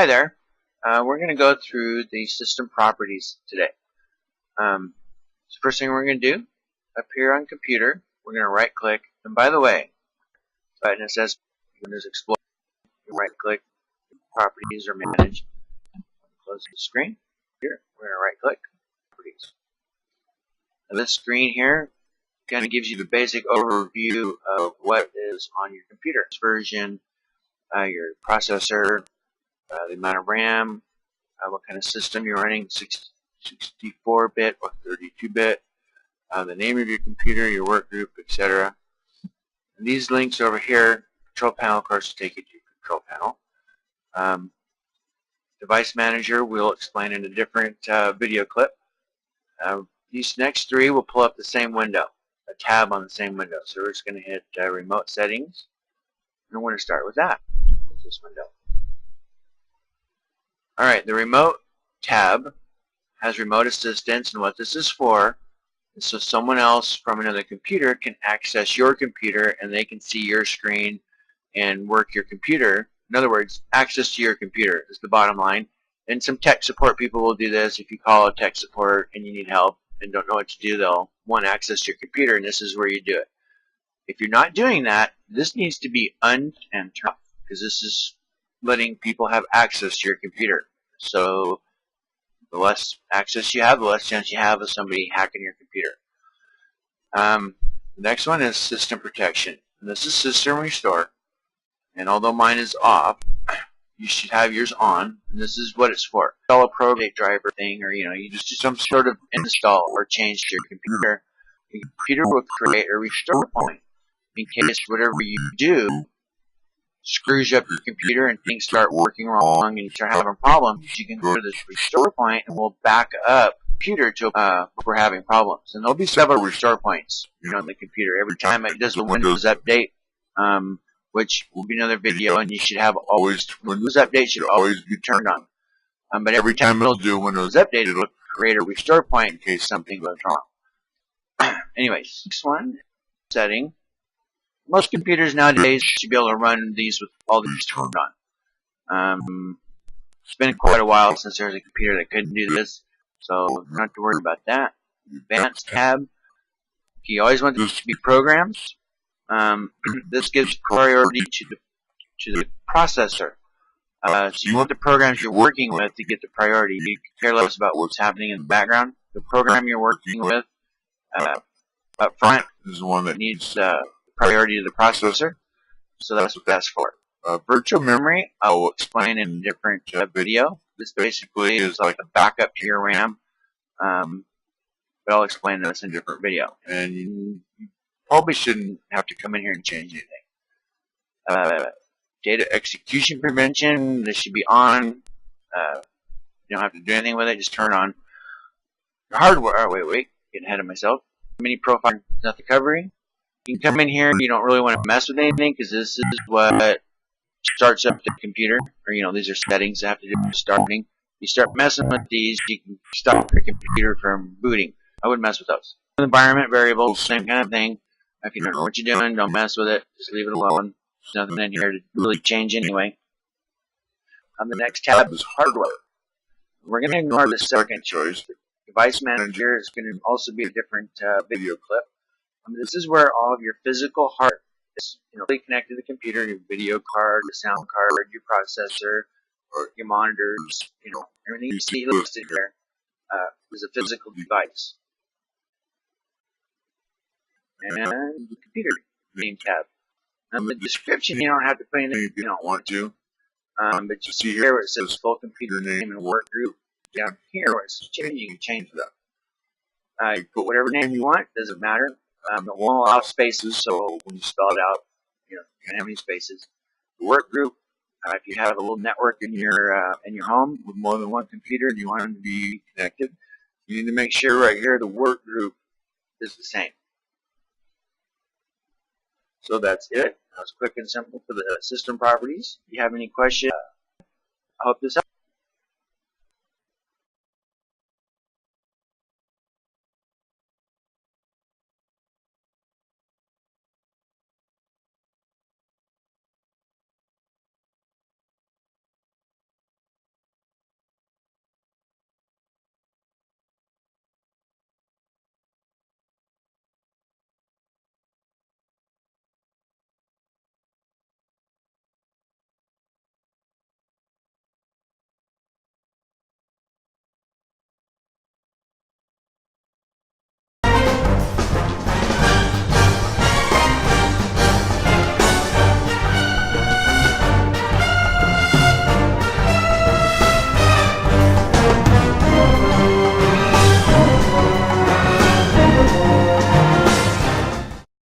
Hi there. We're going to go through the system properties today. So first thing we're going to do, up here on computer, we're going to right click. And by the way, button that says Windows Explorer, you right click, properties are managed. Close the screen. Here, we're going to right click, properties. Now this screen here kind of gives you the basic overview of what is on your computer. This version, your processor, the amount of RAM, what kind of system you're running, 64-bit or 32-bit, the name of your computer, your work group, etc. And these links over here, control panel, of course, take you to your control panel. Device manager, we'll explain in a different video clip. These next three will pull up the same window, a tab on the same window. So we're just going to hit remote settings, and we're going to start with that. Close this window. Alright, the remote tab has remote assistance, and what this is for is so someone else from another computer can access your computer and they can see your screen and work your computer. In other words, access to your computer is the bottom line. And some tech support people will do this. If you call a tech support and you need help and don't know what to do, they'll want access to your computer, and this is where you do it. If you're not doing that, this needs to be turned off, because this is letting people have access to your computer. So the less access you have, the less chance you have of somebody hacking your computer. The next one is system protection. And this is system restore. And although mine is off, you should have yours on. And this is what it's for. Install a program driver thing, or you just do some sort of install or change to your computer. The computer will create a restore point in case whatever you do screws up your computer and things start working wrong and you start having problems. You can go to this restore point and we'll back up the computer to if we're having problems. And there'll be several restore points on the computer every time it does the Windows update, which will be another video, and you should have always Windows update should always be turned on. But every time it'll do a Windows update, it'll create a restore point in case something goes wrong. Anyways, next one, setting. Most computers nowadays should be able to run these with all these turned on. It's been quite a while since there was a computer that couldn't do this, so you don't have to worry about that. Advanced tab. You always want this to be programs. This gives priority to the processor. So you want the programs you're working with to get the priority. You care less about what's happening in the background. The program you're working with up front is the one that needs priority to the processor, so that's what that's for. Virtual memory, I will explain in a different video. This basically is like a backup to your RAM, but I'll explain this in a different video. And you probably shouldn't have to come in here and change anything. Data execution prevention, this should be on. You don't have to do anything with it, just turn on. Hardware, oh, wait, getting ahead of myself. Mini profile, nothing covering. You can come in here, you don't really want to mess with anything, because this is what starts up the computer, or these are settings that have to do with starting. You start messing with these, you can stop your computer from booting. I wouldn't mess with those. Environment variables, same kind of thing. If you don't know what you're doing, don't mess with it, just leave it alone. There's nothing in here to really change anyway. The next tab is hardware. We're going to ignore the second choice. Device manager is going to also be a different video clip. This is where all of your physical hardware is really connected to the computer, your video card, your sound card, your processor, or your monitors, everything you see listed here is a physical device. And the computer name tab. The description, you don't have to put anything if you don't want to. But you see here where it says full computer name and work group. Down here where it's changing, you can change that. You put whatever name you want, doesn't matter. It won't allow spaces, so when you spell it out, you can't have any spaces. The work group, if you have a little network in your home with more than one computer and you want them to be connected, you need to make sure right here the work group is the same. So that's it. That was quick and simple for the system properties. If you have any questions, I hope this helps.